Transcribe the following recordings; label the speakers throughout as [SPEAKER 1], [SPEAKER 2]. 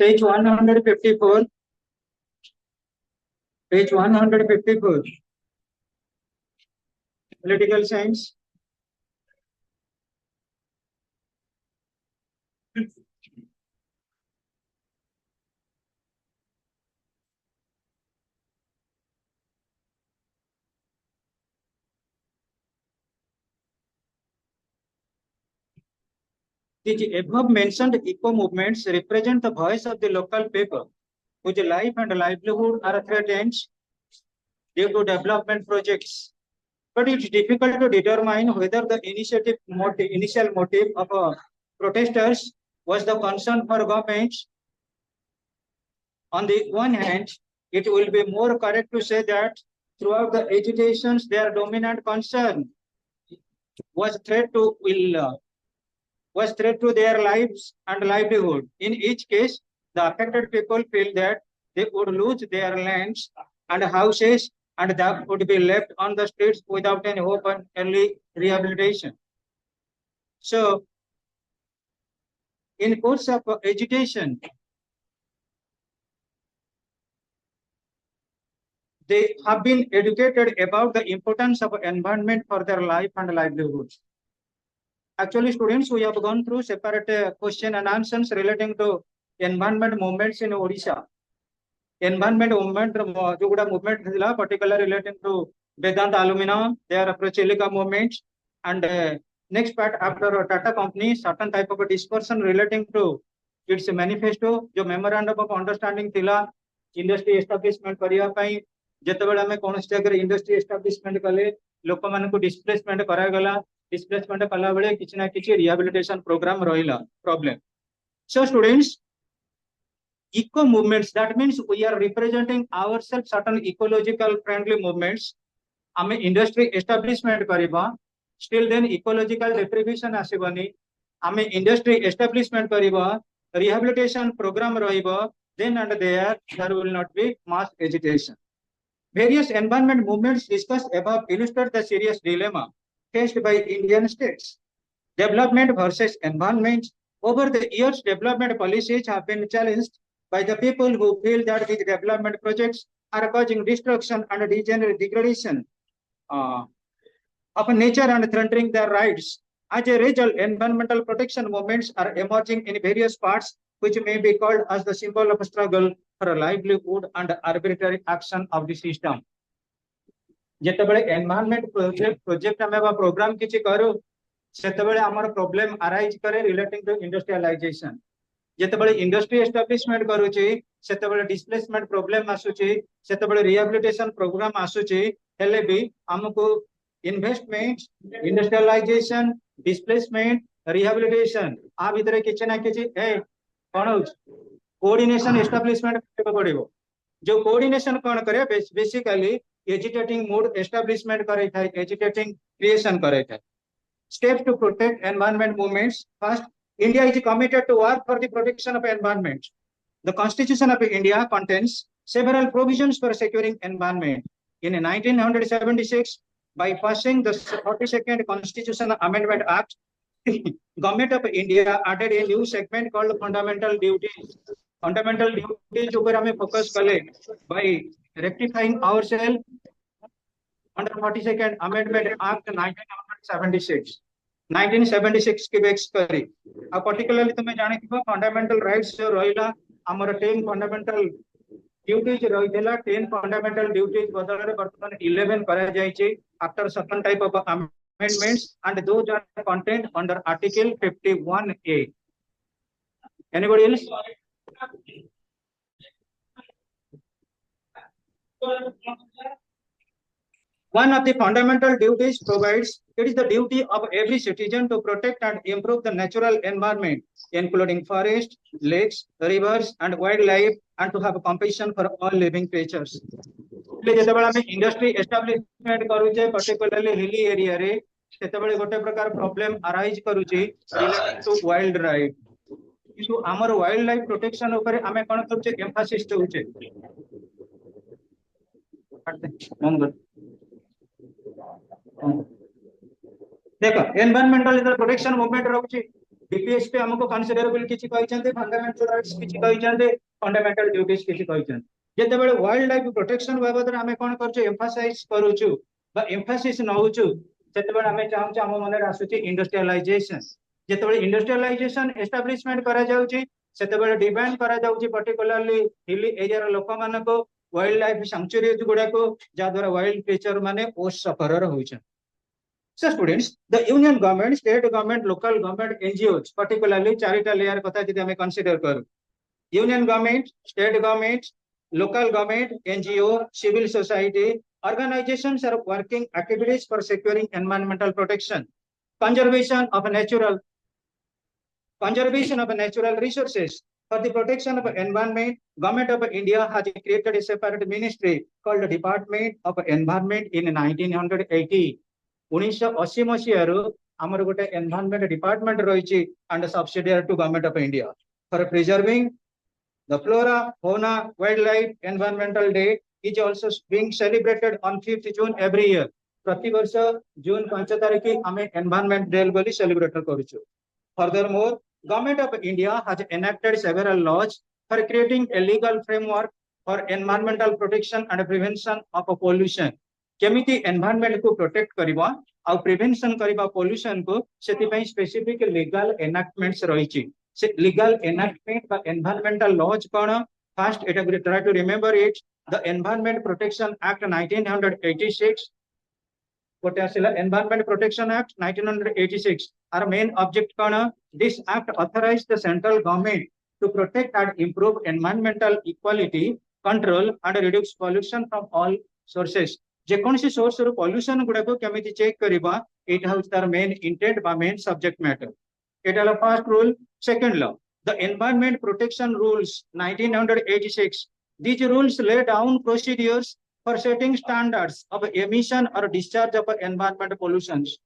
[SPEAKER 1] Page 154. Page 154. Political science. The above mentioned eco movements represent the voice of the local people whose life and livelihood are threatened due to development projects. But it's difficult to determine whether the initial motive of protesters was the concern for government. On the one hand, it will be more correct to say that throughout the agitations, their dominant concern was threat to their lives and livelihood. In each case, the affected people feel that they would lose their lands and houses and that would be left on the streets without any hope and early rehabilitation. So, in course of agitation, they have been educated about the importance of environment for their life and livelihoods. Actually, students, we have gone through separate question and answers relating to environment movements in Odisha. Environment movement, movement particularly relating to Vedanta Aluminum, their Prochilica movement, and next part after Tata company, certain type of a discussion relating to its manifesto, जो memorandum of understanding थिला industry establishment करिया पाई जेतेबेले हमें कोनोसी जगह industry establishment कले लोक मानकु displacement करा गला डिस्प्लेसमेंट कला बेले किछि ना किछि रिहैबिलिटेशन प्रोग्राम रहिला problem. So students, eco movements, that means we are representing ourselves certain ecological friendly movements. हमें इंडस्ट्री एस्टाब्लिशमेंट करिबा still then ecological deprivation आसीबनी हमें इंडस्ट्री एस्टाब्लिशमेंट करिबा rehabilitation program रहिबा then and there will not be mass agitation. Various environment movements discussed above illustrate the serious dilemma faced by Indian states. Development versus environment. Over the years, development policies have been challenged by the people who feel that these development projects are causing destruction and degradation of nature and threatening their rights. As a result, environmental protection movements are emerging in various parts, which may be called as the symbol of struggle for a livelihood and arbitrary action of the system. जेतेबेले environment project हमें बा programme किछि करू सेतेबेले हमर problem arise करे relating to industrialisation. जेतेबेले industry establishment करूची सेतेबेले डिस्प्लेसमेंट प्रॉब्लम आसुची सेतेबेले रिहैबिलिटेशन प्रोग्राम आसुची हेले भी हमको इन्वेस्टमेंट इंडस्ट्रियलाइजेशन डिस्प्लेसमेंट रिहैबिलिटेशन आ भितरे किछि ना किछि कोन हो कोऑर्डिनेशन एस्टाब्लिशमेंट करबा पड़िबो. जो कोऑर्डिनेशन कोन करे बेसिकली एजिटेटिंग मोड एस्टाब्लिशमेंट करे थाय एजिटेटिंग क्रिएशन करे थाय. Steps to protect environment movements. First, India is committed to work for the protection of environment. The Constitution of India contains several provisions for securing environment. In 1976, by passing the 42nd Constitutional Amendment Act, Government of India added a new segment called fundamental duties. Fundamental duties ऊपर हमें focus करें by rectifying ourselves under 42nd Amendment Act 1976. 1976 की base करी आ particularly तुम्हें जाने थी fundamental rights जो रहिला हमर 10 फंडामेंटल ड्यूटीज रहिला 10 फंडामेंटल ड्यूटीज बदलरे वर्तमान 11 करा जायछि after certain type of amendments and those are contained under article 51A. Anybody else? One of the fundamental duties provides it is the duty of every citizen to protect and improve the natural environment, including forests, lakes, rivers, and wildlife, and to have compassion for all living creatures. जेतेबेले हमें industry establishment करूचे particularly hilly area रे सेतेबेले गोटे प्रकार problem arise करूची related to wild life. किंतु हमर wild life protection ऊपर हमें कोन करूचे एम्फासिस होउचे. देखो एनवायरमेंटल प्रोटेक्शन मूवमेंट रहुची DPSP हमको कंसिडरेबल किछि कहिसंते फंडामेंटल राइट्स किछि कहिसंते फंडामेंटल ड्यूटीज किछि कहिसंते जेते बेले वाइल्ड लाइफ प्रोटेक्शन बाबद हमें कोन करछु एम्फासाइज करूछु बा एम्फासिस नउछु जेते बेले हमें चाहू हम मन रे आसुची इंडस्ट्रियलाइजेशन जेते बेले इंडस्ट्रियलाइजेशन एस्टैब्लिशमेंट करा जाउची सेते बेले डिमांड करा जाउची पर्टिकुलरली हिली एरिया रो लोक मानको वाइल्ड लाइफ सैंक्चुरीज गुडा को जा द्वारा वाइल्ड क्रिएचर माने पोस्ट सफरर होइछन. So students, the union government, state government, local government, NGOs, particularly charity layer कथा जदि हमें consider करू. Union government, state government, local government, NGO, civil society, organizations are working activities for securing environmental protection, conservation of natural resources. For the protection of environment, Government of India has created a separate ministry called the Department of Environment in 1980. 1980 मसीहारू आमर गोटे environment department रही and subsidiary to government of India for preserving the flora fauna wild life environmental day is also being celebrated on 5th June every year. प्रति वर्ष जून 5 तारिख आमे environment day बोली सेलिब्रेट करूछु. Furthermore government of India has enacted several laws for creating a legal framework for environmental protection and prevention of pollution. केमिति environment को protect करबा आ प्रिवेंशन करबा पोल्यूशन को सेति पई स्पेसिफिक लीगल एनाक्टमेंट्स रहिछि. से लीगल एनाक्टमेंट बा एनवायरनमेंटल लॉज कोन फर्स्ट एटा good try to remember it the environment protection act 1986 what asila environment protection act 1986 our main object kono this act authorized the central government to protect and improve environmental equality control and reduce pollution from all sources. जेकोसी source रो pollution गुडा को केमिति check करबा it has तार main intent बा main subject matter. एटा ला first rule. Second law the environment protection rules 1986. these rules lay down procedures for setting standards of emission or discharge of environment pollutions.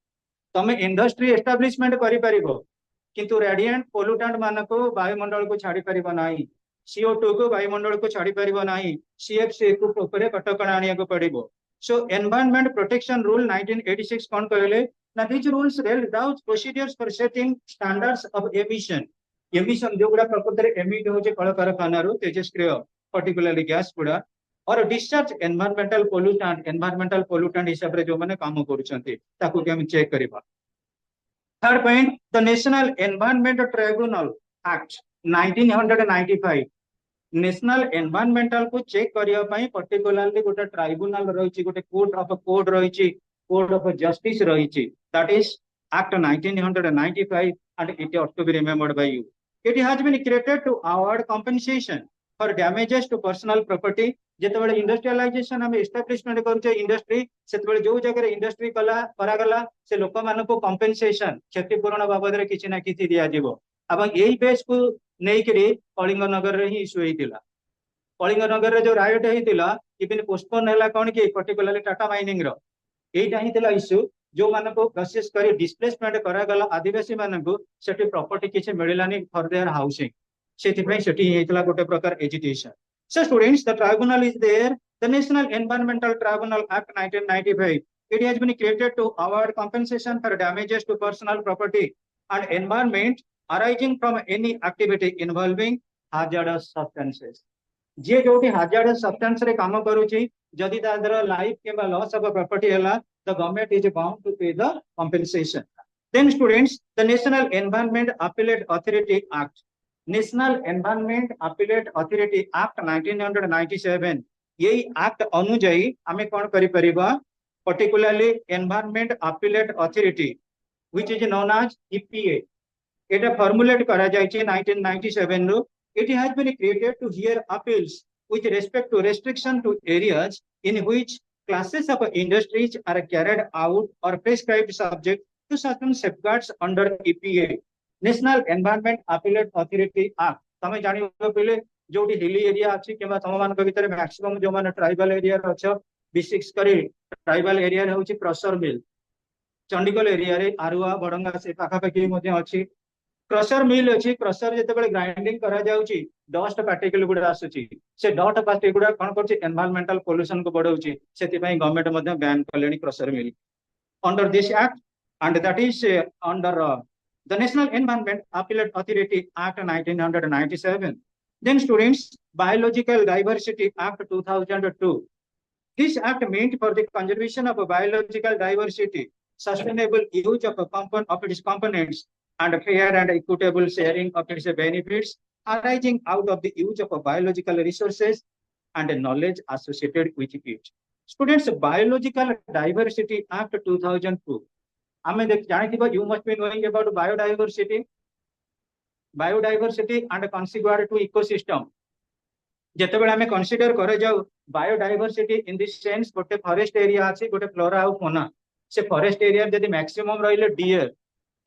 [SPEAKER 1] तमे industry establishment करि परिबो किंतु radiant pollutant मानको वायुमंडल को छाड़ी परिबो नाही. CO2 को वायुमंडल को छाड़ी परिबो नाही. CFC को ऊपर कटकणा आनिया को पड़िबो. So environment protection rule 1986 कौन कहले ना these rules lay down procedures for setting standards of emission. emission जो गुडा प्रकृति रे एमिट हो जे कलकारखाना रो तेजस्क्रिय पर्टिकुलरली गैस गुडा और डिस्चार्ज एनवायरमेंटल पोल्यूटेंट हिसाब रे जो माने काम करूछंती ताकू के हम चेक करबा. Third point the national environment tribunal act 1995 national environmental को चेक करिया पई पर्टिकुलरली गोटे ट्राइब्यूनल रहिछि गोटे कोड रहिछि कोड ऑफ जस्टिस रहिछि that is act 1995 and it ought to be remembered by you. It has been created to award compensation for damages to personal property. जेते बेले इंडस्ट्रियलाइजेशन हम एस्टैब्लिशमेंट करछे industry सेते बेले जो जगह रे इंडस्ट्री करा गला से लोक मान को कंपेंसेशन क्षतिपूरण बाबद रे किछि ना किछि दिया जिवो. अब एई बेस को नै करी कलिंग नगर रे ही इशू हेतिला. कलिंग नगर रे जो राइट हेतिला इबिन पोस्टपोन हैला कोन कि पर्टिकुलरली टाटा माइनिंग रो एटा हितिला इशू जो मान को प्रोसेस करी डिस्प्लेसमेंट करा गला आदिवासी मान को सेठी प्रॉपर्टी किछि मिलिलानी फॉर देयर हाउसिंग सेठी पई सेठी हेतिला गोटे प्रकार agitation. So students, the tribunal is there. The National Environmental Tribunal Act 1995. It has been created to award compensation for damages to personal property and environment arising from any activity involving hazardous substances. J जोटी hazardous substance रे काम करूची जदि तादर life केबा loss of property हला the government is bound to pay the compensation. Then students, the National Environment Appellate Authority Act. National Environment Appellate Authority Act 1997 यही act अनुजाई आमे कोन करि परिबा particularly environment appellate authority which is known as EPA एटा formulate करा जाय छै 1997 रो. It has been created to hear appeals with respect to restriction to areas in which classes of industries are carried out or prescribed subject to certain safeguards under EPA. National environment appellate authority act तमे जानिबो पहिले जोटी hilly area अछि केबा तम मान के भीतर maximum जो माने tribal area रे अछि विशेष करी ट्राइबल एरिया रे होछि क्रशर मिल चंडीगढ़ एरिया रे आरुआ बडंगा से पाखा पाखी मध्ये अछि क्रशर मिल अछि. क्रशर जते बेले ग्राइंडिंग करा जाउछि डस्ट पार्टिकल गुडा आसुछि से डस्ट पार्टिकल गुडा कोन करछि एनवायरनमेंटल पोल्यूशन को बढौछि सेति पई गवर्नमेंट मध्ये बैन करलेनी crusher mill under this act and that is under The National Environment Appellate Authority Act 1997. Then students, Biological Diversity Act 2002. This act meant for the conservation of biological diversity, sustainable use of its components, and fair and equitable sharing of its benefits arising out of the use of biological resources and knowledge associated with it. Students, Biological Diversity Act 2002. You must be knowing about biodiversity and consequent to ecosystem. ଯେତେବେଳେ ଆମେ consider କରାଯାଉ biodiversity in the sense ଗୋଟେ forest area ଅଛି ଗୋଟେ flora ଆଉ fauna ସେ forest area ଯଦି maximum ରହିଲେ ଡିଅର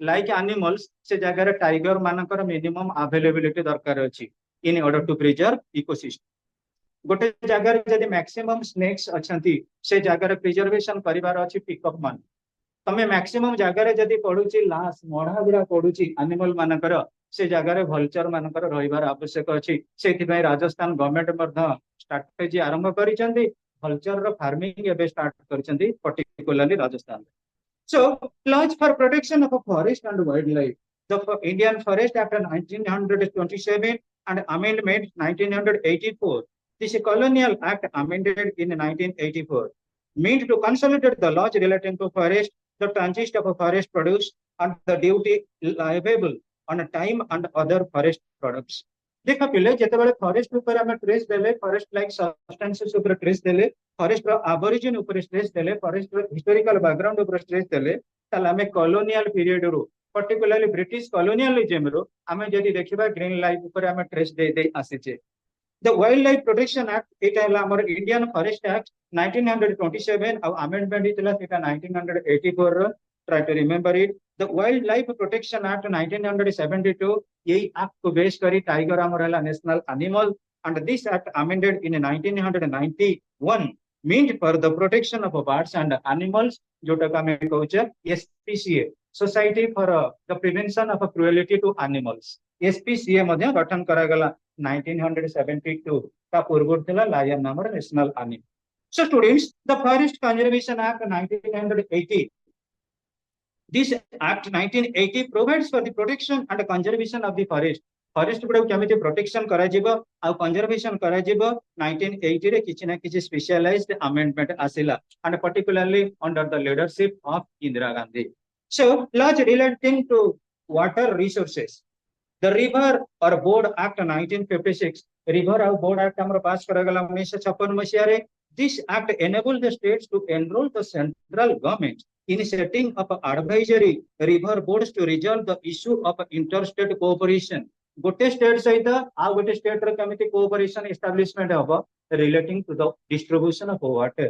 [SPEAKER 1] ଲାଇକ୍ ଆନିମଲ୍ସ ସେ ଜାଗାରେ ଟାଇଗର ମାନଙ୍କର ମିନିମମ୍ ଆଭେଲେବିଲିଟି ଦରକାର ଅଛି in order to preserve ecosystem ଗୋଟେ ଜାଗାରେ ଯଦି ମ୍ୟାକ୍ସିମମ୍ ସ୍ନେକ୍ସ ଅଛନ୍ତି ସେ ଜାଗାରେ ପ୍ରିଜର୍ଭେସନ କରିବାର ଅଛି ପିକଅପ୍ ମାନ ତମେ ମ୍ୟାକ୍ସିମମ୍ ଜାଗାରେ ଯଦି ପଡୁଛି ଲାଶ ମଢା ଗୁଡା ପଡୁଛି ଆନିମଲ ମାନଙ୍କର से जगह भलचर मानकर रहिबार आवश्यक अछि सेथिबाई राजस्थान गवर्नमेंट मध्य स्ट्रेटजी आरंभ करिसेंती भलचर रो फार्मिंग एबे स्टार्ट करिसेंती particularly Rajasthan so laws for protection of forest and wild life the Indian forest act 1927 and amendment 1984 this colonial act amended in 1984 meant to consolidate the laws relating to forest the transit of forest produce and the duty liable on time and other forest products. देखा पिले जेतेबेले forest ऊपर हमें trace देले forest like substances ऊपर trace देले forest रो aborigine ऊपर trace देले फॉरेस्ट रो हिस्टोरिकल बैकग्राउंड ऊपर ट्रेस देले ताले हमें कॉलोनियल पीरियड रो पर्टिकुलरली ब्रिटिश कॉलोनियलिज्म रो हमें जदी देखिबा ग्रीन लाइफ ऊपर हमें ट्रेस दे दे आसीचे the wild life protection act एटा हला हमर इंडियन फॉरेस्ट एक्ट 1927 और अमेंडमेंट इतला सेटा 1984 रो try to remember it the wildlife protection act 1972 यही act को बेस करी टाइगर हमर हला national animal and this act amended in 1991 meant for the protection of birds and animals जोटा का मैं कहूचे SPCA society for the prevention of cruelty to animals SPCA मध्ये गठन करा गला 1972 का पूर्व थिला लायन नामर national animal so students the forest conservation act 1980 This Act 1980 provides for the protection and conservation of the forest. Forest गुड़ा केमिति protection करा जिबो आ conservation करा जिबो 1980 रे किछि ना किछि specialized amendment आसिला and particularly under the leadership of Indira Gandhi. So laws relating to water resources. The River or Board Act 1956 River or Board Act हमर पास करा गला 1956 मसिया रे This act enabled the states to enroll the central government in setting up advisory river boards to resolve the issue of interstate cooperation. गोटे state सहित आ गोटे state रे केमिति कोऑपरेशन एस्टैब्लिशमेंट हबो relating to the distribution of water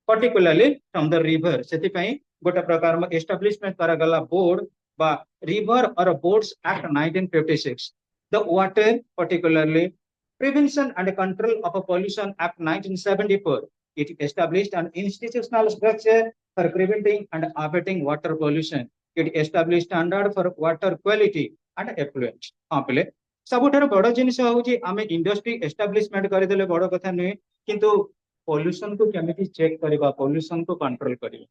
[SPEAKER 1] particularly from the river सेति पई गोटे प्रकार में एस्टैब्लिशमेंट करा गला बोर्ड बा रिवर और boards act 1956 the water particularly prevention and control of pollution act 1974 it established an institutional structure for preventing and abating water pollution it established standard for water quality and effluent हां पले सबुठार बड़ जिनिस होउची आमे industry establishment करि देले बड़ कथा नै किंतु पोल्यूशन को केमिति चेक करबा पोल्यूशन को कंट्रोल करबा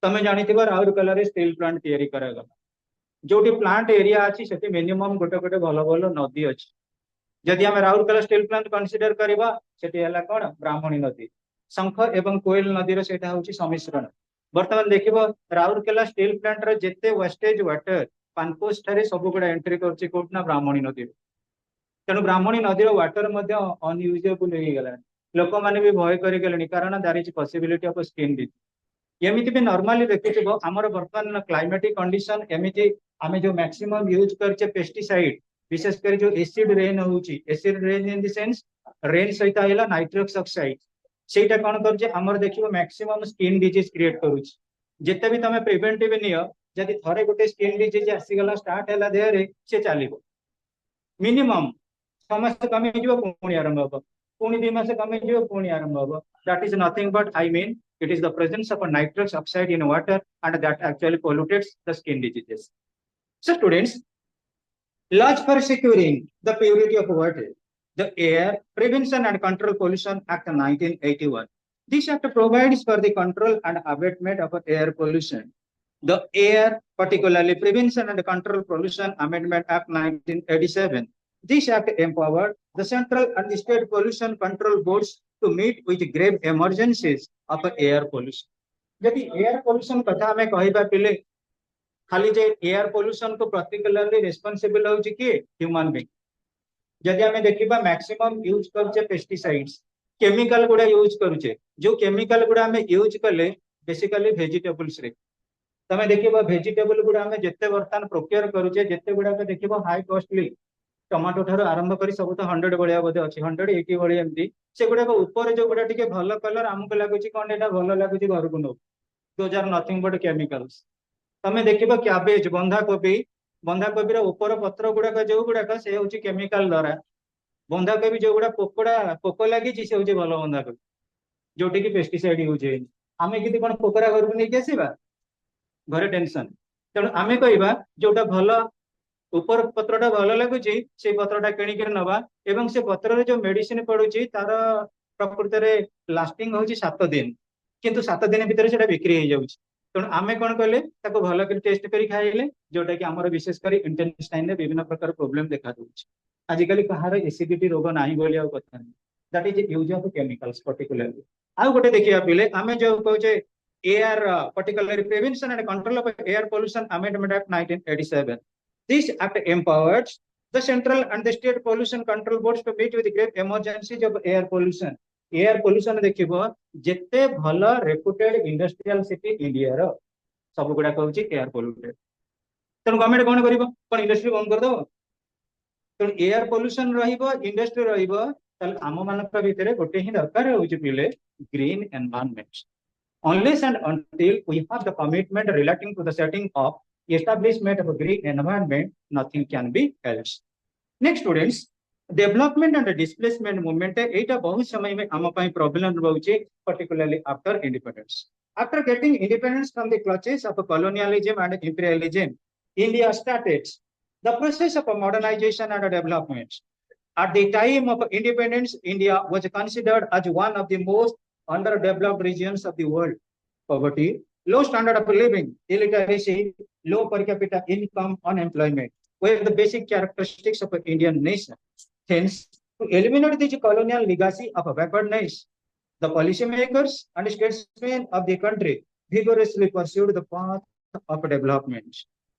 [SPEAKER 1] तमे जानिथिबा राउरकेला रे स्टील प्लांट तयारी करागला जोटी प्लांट एरिया अछि सेति मिनिमम गोटे गोटे भलो भलो नदी अछि जदि हम राउरकेला स्टील प्लांट कंसीडर करबा सेति हला कोन ब्राह्मणी नदी शंख एवं कोयल नदी रो सेटा होउची समिश्रण वर्तमान देखिबो राउरकेला स्टील प्लांट रो जेते वेस्टेज वाटर पानपोस्ट ठारे सब गुडा एंट्री करछि कोटना ब्राह्मणी नदी तेणु ब्राह्मणी नदी रो वाटर मध्ये अनयूजेबल हो गेला लोक माने भी भय करि गेलनि कारण there is possibility of skin disease एमिति भी नॉर्मली देखिथिबो हमर वर्तमान क्लाइमेटिक कंडीशन एमिति आमे जो मैक्सिमम यूज करछे पेस्टिसाइड विशेष कर जो एसिड रेन होउची acid rain in the sense rain सहित आइला नाइट्रस ऑक्साइड सेटा कोन करछे हमर देखिबो मैक्सिमम स्किन डिजीज क्रिएट करूची जेते भी तमे प्रिवेंटिव नियो जदि थरे गोटे स्किन डिजीज आसी गला स्टार्ट हैला देहरे से चालिबो मिनिमम समस्त कमी जिवो पुणी आरंभ हो पुणी 2 मास कमी जिवो पुणी आरंभ हो that is nothing but I mean it is the presence of a nitrous oxide in water and that actually pollutes the skin diseases so students laws for securing the purity of water the air prevention and control pollution act 1981 this act provides for the control and abatement of air pollution The Air, particularly Prevention and Control Pollution Amendment Act 1987. This act empowered the central and the state pollution control boards to meet with grave emergencies of air pollution. यदि air pollution कथा हमें कहबा पिले खाली जे air pollution को particularly responsible होची कि human being जदि हमें देखिबा मैक्सिमम यूज करचे पेस्टिसाइड्स केमिकल गुडा यूज करूचे जो केमिकल गुडा हमें यूज कले बेसिकली वेजिटेबल्स रे तमे देखिबा वेजिटेबल गुडा हमें जत्ते वर्तमान प्रोक्योर करूचे जत्ते गुडा के देखिबा हाई कॉस्टली टमाटो ठारो आरंभ करी सब तो 100 बळिया बोधे अछि 180 बळिया एमती से गुडा को ऊपर जो गुडा टिके भलो कलर हमको लागुची कोन एटा भलो लागुची घर को no those are nothing but chemicals तमे देखिबा कैबेज बंधा कोबी रो ऊपर पत्र गुडा जो गुडा से होची केमिकल द्वारा बंधा कोबी जो गुडा पोक लागी से होची भलो बंधा कोबी जोटी की पेस्टिसाइड यूज हे आमे किति कोन पोकरा घर को नै के आसीबा घरे टेंशन तेणु आमे कहबा जोटा भलो ऊपर पत्रटा भल लगुच से पत्रटा किणिक नवा एवं से पत्र जो मेडिसिन पड़ुची तार प्रकृत में लास्टिंग होची 7 दिन किंतु 7 दिन भितर से बिक्री हो जाउची तेणु आमे कोन कले ताको भल कर टेस्ट करी खाइले जोटा कि हमर विशेष करी इंटेस्टाइन रे विभिन्न प्रकार प्रॉब्लम देखा दउची आजिकली कहार एसिडिटी रोग नाही बोलिया कथा that is use of chemicals particularly आ गोटे देखिया पिले आमे जो कहूचे air particularly prevention and control of air pollution amendment act 1987. This act empowers the central and the state pollution control boards to meet with great emergencies of air pollution. Air pollution देखिबो जेते भलो reputed industrial city India रो सब गुडा कहउची air polluted तन government कोन करिवो कोन industry बंद कर दो तन air pollution रहिबो industry रहिबो तल आम मानक भितरे गोटे ही दरकार होची पिले green environment unless and until we have the commitment relating to the setting of establishment of a green environment, nothing can be else. Next, students, development and displacement movement एटा बहुत समय में आम पाई problem रहउचे particularly after independence. After getting independence from the clutches of colonialism and imperialism, India started the process of modernization and development. At the time of independence, India was considered as one of the most underdeveloped regions of the world. Poverty, low standard of living, illiteracy, low per capita income, unemployment were the basic characteristics of an Indian nation. Hence, to eliminate the colonial legacy of backwardness, the policymakers and statesmen of the country vigorously pursued the path of development.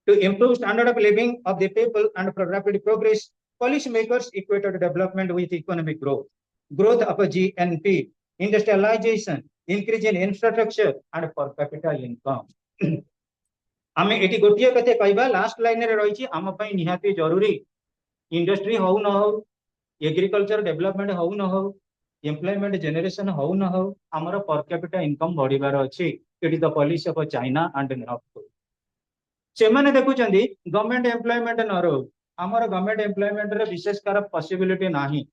[SPEAKER 1] To improve standard of living of the people and for rapid progress, policymakers equated development with economic growth. Growth of a GNP, industrialization, increase in infrastructure and per capita income. आमे eighty गोटिए कते कहबा last line रे रहिछि आम पई निहाती जरूरी industry हो न हो एग्रीकल्चर डेवलपमेंट हो न हो एम्प्लॉयमेंट जनरेशन हो न हो हमर पर कैपिटा इनकम बढ़िबार अछि eighty the policy of China and north से माने देखुचंदी गवर्नमेंट एम्प्लॉयमेंट न रो हमर गवर्नमेंट एम्प्लॉयमेंट रे विशेष कर पॉसिबिलिटी नाही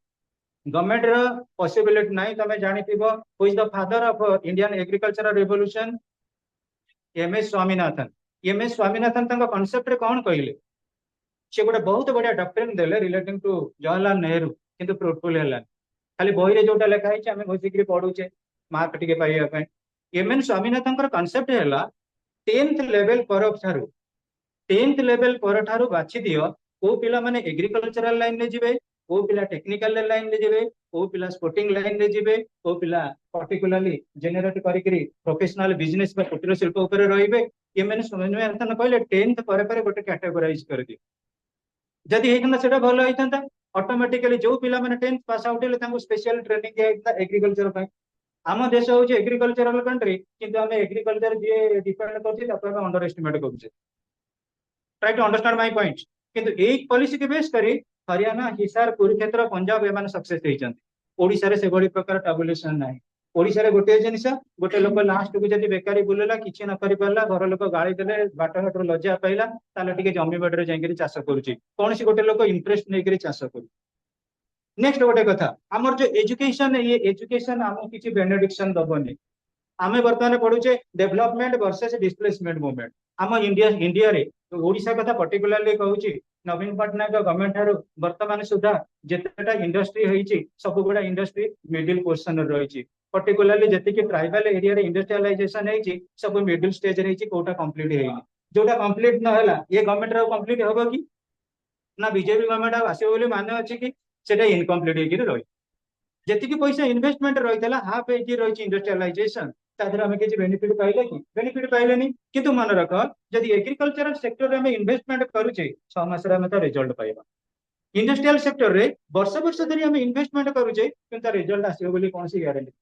[SPEAKER 1] गवर्नमेंट रो पॉसिबिलिटी नाही तमे जानिथिबो who is the father of Indian agricultural revolution MS Swaminathan MS Swaminathan तंग कांसेप्ट रे कोन कहले से गोटे बहुत बढ़िया डॉक्ट्रिन देले रिलेटिंग टू जवाहरलाल नेहरू किंतु फ्रूटफुल हेला खाली बही रे जोटा लेखा है आमे घोषिकरी पढुचे मार्क टिके पाइया पे एमएन स्वामीनाथन कर कांसेप्ट हेला 10th लेवल पर थारु 10th लेवल पर थारु बाछि दियो को पिला माने एग्रीकल्चरल लाइन रे जिवे को पिला टेक्निकल लाइन रे जिवे को पिला स्पोर्टिंग लाइन रे जिवे को पिला पर्टिकुलरली जेनरेट करिकरी प्रोफेशनल बिजनेस बा कुटीर शिल्प ऊपर रहिबे ये मैंने स्वामीनाथन कहले 10th पर गोटे कैटेगराइज कर दियो जदि हेतना सेटा भलो हेतंता ऑटोमेटिकली जो पिला माने 10th पास आउट हेले तांको स्पेशल ट्रेनिंग दिया हेता एग्रीकल्चर पय आम देश होचे एग्रीकल्चरल कंट्री किंतु हमें एग्रीकल्चर जे डिपेंड करछि तापर हम अंडर एस्टिमेट करछे try to understand my point किंतु एक पॉलिसी के बेस करी हरियाणा हिसार कुरुक्षेत्र पंजाब एमान सक्सेस हेचंती ओडिसा रे से बड़ी प्रकार टैबुलेशन नाही ओडिसा रे गोटे जिनिस गोटे लोक लास्ट को जदी बेकारी बुलेला किछि न करि परला घर लोक गाली देले बाट घाट लज्जा पाइला ताले टिके जमी बाडरे जाइकरी चाष करूची कोनसी गोटे लोक इंटरेस्ट नै करी चाष करू नेक्स्ट गोटे कथा हमर जो एजुकेशन ये एजुकेशन हम किछि बेनेडिक्शन दबनी आमे वर्तमान पढ़ुचे डेवलपमेंट वर्सेस डिस्प्लेसमेंट मूवमेंट आम इंडिया रे ओडिशा कथा पर्टिकुलरली कहूची नवीन पटनायक गवर्नमेंट ठारू वर्तमान सुधा जेतेटा इंडस्ट्री होईची सब गुडा इंडस्ट्री मिडिल पोर्शन रही पर्टिकुलरली जेतिकी ट्राइबल एरिया रे इंडस्ट्रियलाइजेशन होईची सब मिडिल स्टेज रे कोटा कंप्लीट हेइनी जोटा कंप्लीट न होला ये गवर्नमेंट रो कंप्लीट होबो कि ना बीजेपी गवर्नमेंट आसीबो बोली माने अछि कि सेटा इनकम्प्लीट हेकि रही जेतिकी पैसा इन्वेस्टमेंट रही हाफ हेकि रही इंडस्ट्रियलाइजेशन तादर आम किसी बेनिफिट पाइले कि बेनिफिट पाइलेनी किंतु मन रख जदि एग्रीकल्चरल सेक्टर में इन्वेस्टमेंट करूचे 6 मास रिजल्ट पाइबा इंडस्ट्रियल सेक्टर रे वर्ष वर्ष धरी आम इन्वेस्टमेंट करूचे किंतु रिजल्ट आसीबो बोली कौन सी गारंटी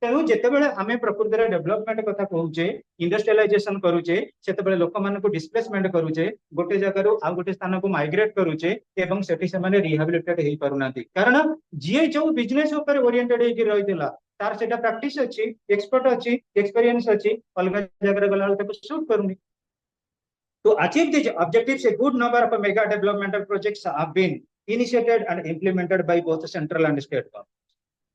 [SPEAKER 1] तेणु जितेबाला आम प्रकृति में डेवलपमेंट कथा कहूचे इंडस्ट्रियलाइजेशन करूचे से लोक मान डिस्प्लेसमेंट करूचे गोटे जगह आउ गोटे स्थान को माइग्रेट करूचे एवं सेठी से रिहाबिलिटेट हो पारुना कारण जी जो बिजनेस ओरिएंटेड रही तार सेटा प्रैक्टिस अच्छी एक्सपर्ट अच्छी एक्सपीरियंस अच्छी अलग जगह गला suit करूनी To achieve these objectives, a good number of mega developmental projects have been initiated and implemented by both central and state governments.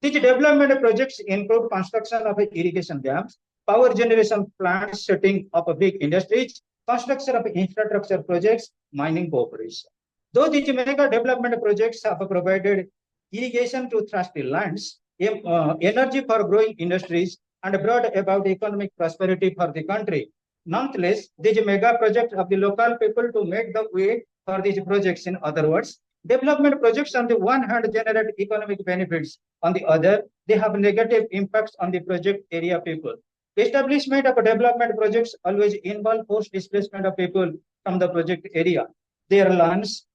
[SPEAKER 1] These development projects include construction of irrigation dams, power generation plants, setting up big industries, construction of infrastructure projects, mining cooperation. Though these mega development projects have provided irrigation to thirsty lands, energy for growing industries, and brought about economic prosperity for the country, nonetheless, these mega projects of the local people to make the way for these projects. In other words, development projects on the one hand generate economic benefits, on the other, they have negative impacts on the project area people. Establishment of development projects always involve forced displacement of people from the project area. Their lands,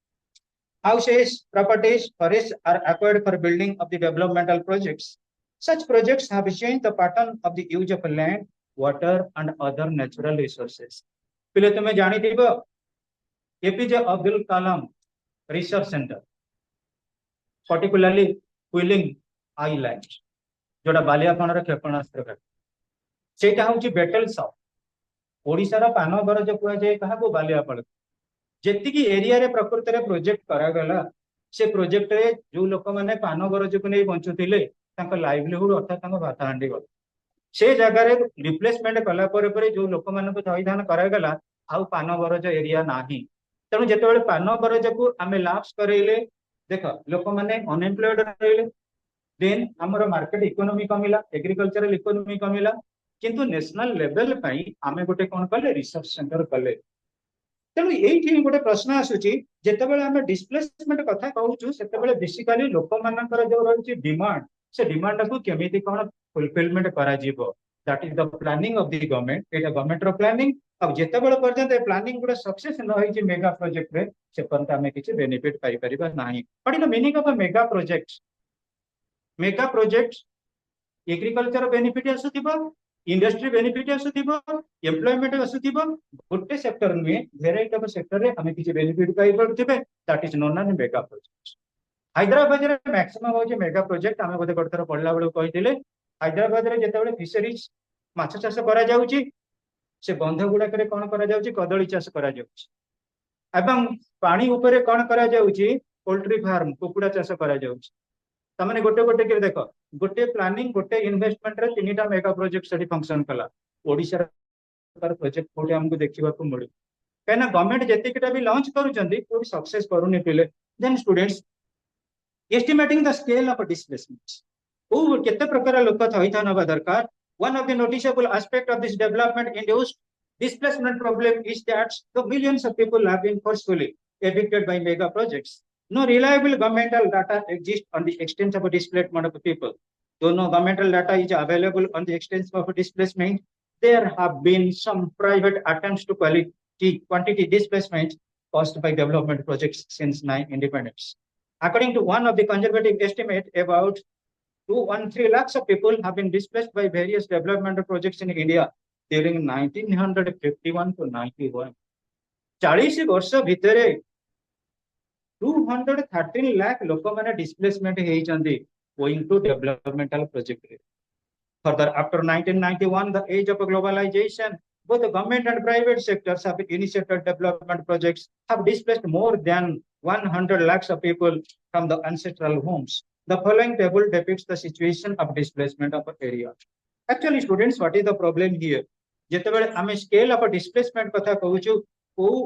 [SPEAKER 1] houses, properties, forests are acquired for building of the developmental projects. Such projects have changed the pattern of the use of land, water and other natural resources. पहले तुम्हें जानी थी वो APJ Abdul Kalam research centre particularly क्विलिंग island जोटा बालियापण क्षेपणास्त्र घाटी सेटा हूँ बेटल साउथ ओडिशार पान बरज कहुए क्या बालियापण जी एरिया रे प्रकृति रे प्रोजेक्ट करागला से प्रोजेक्ट रे जो लोक मैंने पान बरज को नहीं बंचुले लाइवलीहुड अर्थात भात हांडी गला से जगार रिप्लेसमेंट कला जो लोक मान थईधान करागला आउ पान बरज एरिया ना तेणु जो पान बरज को आम लाप्स करैले देख लोक मैंने अनएम्प्लॉयड रहिले देन आमर मार्केट इकोनॉमी कमिला एग्रीकल्चरल इकोनॉमी कमिला किंतु नेशनल लेवल आम गोटे कौन कले रिसर्च सेंटर कले तेणु ये गोटे प्रश्न आसूची जितेबाला आम डिस्प्लेसमेंट कथा कहूँ से बेसिकाली लोक मानकर जो रही डिमांड से डिमांड को केमिति कौन फुलफिलमेंट करा जीवो that is the planning of the government Etah government row planning अब जेतेबेले पर्यंत ए प्लानिंग गुडा सक्सेस न होई मेगा प्रोजेक्ट रे से पर्यंत हमें किछि बेनिफिट पाई परिबा नाही what is the meaning of a mega project agriculture benefit आसुथिबो इंडस्ट्री बेनिफिट आसुथिबो एम्प्लॉयमेंट आसुथिबो गोटे सेक्टर नुए वेराइटी ऑफ सेक्टर रे हमें किछि बेनिफिट पाई पड़थिबे that is known as mega project Hyderabad रे मैक्सिमम होजे मेगा प्रोजेक्ट हमें बोधे गोटे पढ़ला बेलू कहिथिले हैदराबाद रे जेतेबेले फिशरीज माछ चाष करा जाउची से बंध गुड़ाक कौन कदली चाष एवं पानी उपरे कौन पोल्ट्री फार्म कुकुड़ा चाष कर गोटे गोटे के देख गोटे प्लानिंग गोटे इन्वेस्टमेंट रे 3टा मेगा प्रोजेक्ट से फंक्शन कला ओडिशा प्रोजेक्ट कोटे हमको देखा मिले कहीं गवर्नमेंट जितकीटा भी लॉन्च करूँ सक्सेस करूनी पिले then students estimating the scale of displacement केते प्रकार लोक थईथान हवा दरकार. One of the noticeable aspect of this development induced displacement problem is that the millions of people have been forcefully evicted by mega projects. No reliable governmental data exists on the extent of displacement of people. Though no governmental data is available on the extent of displacement, there have been some private attempts to quantity displacement caused by development projects since independence. According to one of the conservative estimates, about 213 lakhs of people have been displaced by various development projects in India during 1951 to 91. 40 वर्ष भितरे 213 lakh लोक माने displacement हेइचंदी owing to developmental project. Further, after 1991, the age of globalization, both the government and private sectors have initiated development projects, have displaced more than 100 lakhs of people from the ancestral homes. The following table depicts the situation of displacement of area. Actually, students, what is the problem here? ଯେତେବେଳେ ଆମେ scale of displacement କଥା କହୁଛୁ, କୋଉ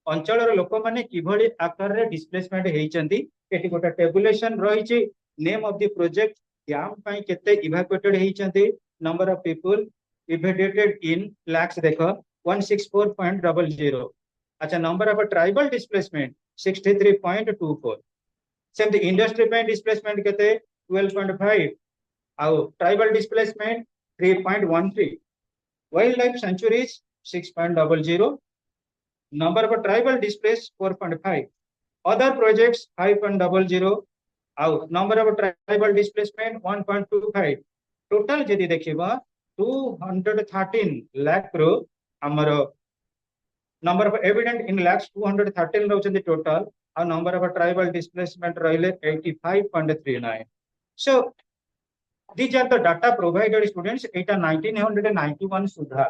[SPEAKER 1] ଅଞ୍ଚଳର ଲୋକମାନେ କିଭଳି ଆକାରରେ displacement ହେଇଛନ୍ତି, ଏଠି ଗୋଟେ tabulation ରହିଛି, name of the project, dam ପାଇଁ କେତେ evacuated ହେଇଛନ୍ତି, number of people evacuated in lakhs ଦେଖ 164.00. अच्छा, number of tribal displacement 63.24. सेमती इंडस्ट्री ପାଇଁ displacement केते 12.5 ଆଉ tribal displacement 3.13. Wildlife sanctuaries 6.00. Number of tribal displaced 4.5. Other projects 5.00. Out number of tribal displacement 1.25. Total यदि देखिबा 213 lakh रो हमर number of evident in lakhs 213 रहउछन total, and number of tribal displacement रहिले 85.39. So these are the data provided students. एटा 1991 सुधा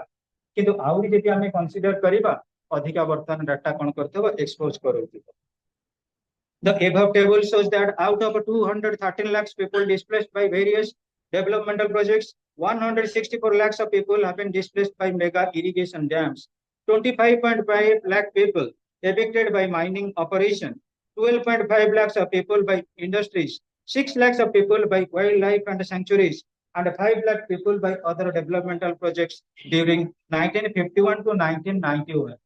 [SPEAKER 1] किंतु आउरी जदि हमें consider करिबा अधिका वर्तमान डाटा कोन करथबो एक्सपोज करथबो. The above table shows that out of 213 lakhs people displaced by various developmental projects, 164 lakhs of people have been displaced by mega irrigation dams, 25.5 lakh people evicted by mining operation, 12.5 lakhs of people by industries, 6 lakhs of people by wildlife and sanctuaries, and 5 lakh people by other developmental projects during 1951 to 1991.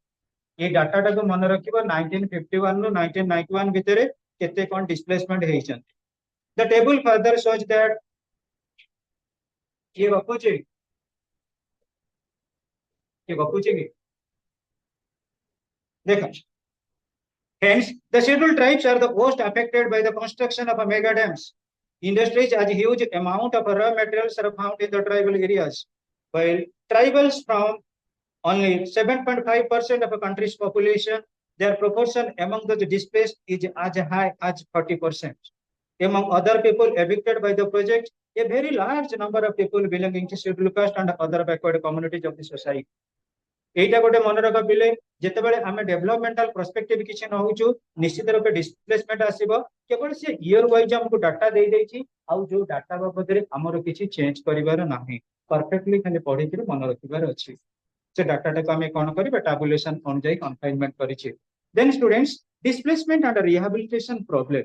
[SPEAKER 1] ये data टाको मन रखिबो 1951 रो 1991 भितरे केते कोन displacement हेइछन. The table further shows that ये गपुचे की देखो. Hence, the scheduled tribes are the most affected by the construction of mega dams. Industries as huge amount of raw materials are found in the tribal areas, while tribals from only 7.5% of a country's population, their proportion among the displaced is as high as 40%. Among other people evicted by the project, a very large number of people belonging to scheduled caste and other backward communities of the society. एटा गोटे मन रखा पिले जेतेबेले आमे developmental perspective किछि न होउछु निश्चित रूपे displacement आसीबो केवल से ईयर वाइज हमको डाटा दे देछि आउ जो डाटा बाबदरे हमरो किछि चेंज करिवार नाही परफेक्टली खाली पढि कि मन रखिबार अछि से डाटा टाको आमे कोन करिबा टैबुलेशन ऑन जाई कन्फाइनमेंट करिछि. Then students, displacement and rehabilitation problem.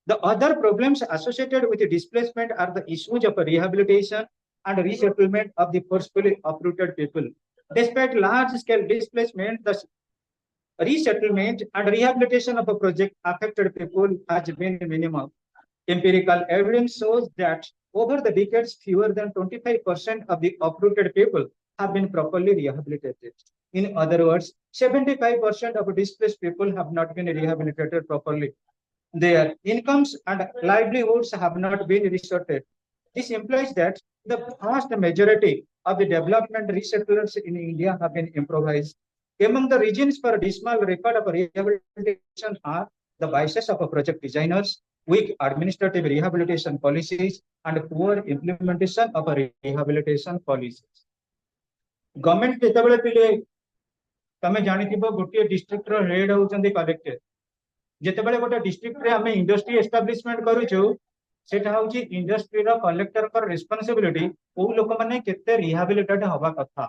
[SPEAKER 1] The other problems associated with the displacement are the issues of rehabilitation and resettlement of the forcefully uprooted people. Despite large-scale displacement, the resettlement and rehabilitation of a project affected people has been minimal. Empirical evidence shows that over the decades, fewer than 25% of the uprooted people have been properly rehabilitated. In other words, 75% of displaced people have not been rehabilitated properly. Their incomes and livelihoods have not been restored. This implies that the vast majority of the development resettlers in India have been improvised. Among the reasons for dismal record of rehabilitation are the biases of project designers, weak administrative rehabilitation policies, and poor implementation of rehabilitation policies. Government जेतेबेले पिले तमे जानिथिबो गोटे district रो head होउचंदी collector. जेतेबेले गोटे district रे हमें industry establishment करूछु सेटा होउची industry रो collector पर responsibility ओ लोक माने केते रिहैबिलिटेट हवा कथा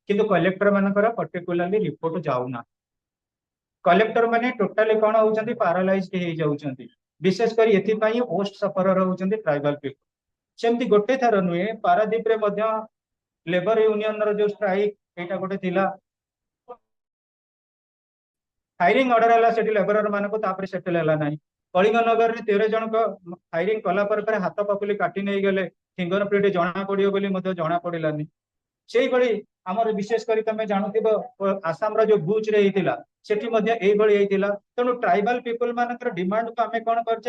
[SPEAKER 1] किंतु कलेक्टर मानकर पर्टिकुलरली रिपोर्ट जाउना. कलेक्टर माने टोटली कोन होउचंदी पैरालाइज्ड हे जाउचंदी विशेष कर एथि पई मोस्ट सफरर होउचंदी ट्राइबल पीपल. सेमती गोटे थर नुए पारादीप रे मध्य लेबर यूनियन रो जो स्ट्राइक एटा गोटे थिला हायरिंग ऑर्डर हला सेठी लेबरर मानको तापर सेटल हला नाही. कलिंगनगर रे 13 जन को हायरिंग कला पर हाथ पपुली काटी नै गेले फिंगरप्रिंट जणा पडियो बोली मते जणा पडिलानी. सेही बळी हमर विशेष करी तमे जानथिबो आसाम रो जो भुज रे हितिला सेठी मध्य एही बळी हितिला. तनो ट्राइबल पीपल मानकर डिमांड को हमें कोन करछे